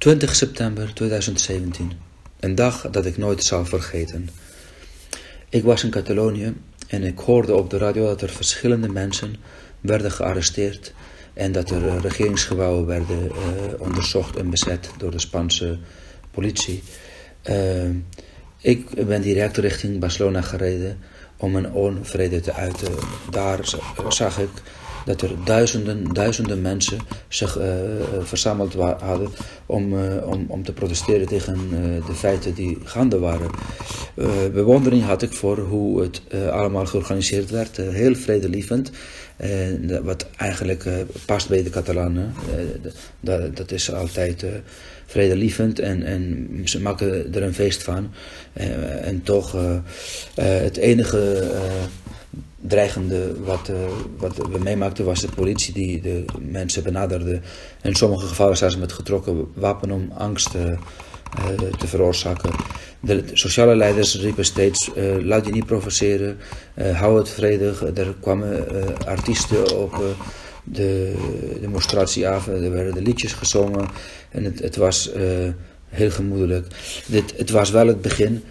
20 september 2017. Een dag dat ik nooit zal vergeten. Ik was in Catalonië en ik hoorde op de radio dat er verschillende mensen werden gearresteerd en dat er regeringsgebouwen werden onderzocht en bezet door de Spaanse politie. Ik ben direct richting Barcelona gereden om mijn onvrede te uiten. Daar zag ik dat er duizenden mensen zich verzameld hadden om te protesteren tegen de feiten die gaande waren. Bewondering had ik voor hoe het allemaal georganiseerd werd. Heel vredelievend. Wat eigenlijk past bij de Catalanen. Dat is altijd vredelievend en ze maken er een feest van. En toch het enige dreigende wat we meemaakten was de politie die de mensen benaderde. In sommige gevallen zelfs met getrokken wapen om angst te veroorzaken. De sociale leiders riepen steeds, laat je niet provoceren, hou het vredig. Er kwamen artiesten op de demonstratie af, er werden liedjes gezongen en het was heel gemoedelijk. Het was wel het begin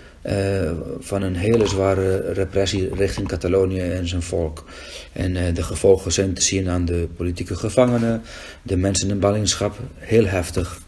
van een hele zware repressie richting Catalonië en zijn volk. En de gevolgen zijn te zien aan de politieke gevangenen, de mensen in ballingschap, heel heftig.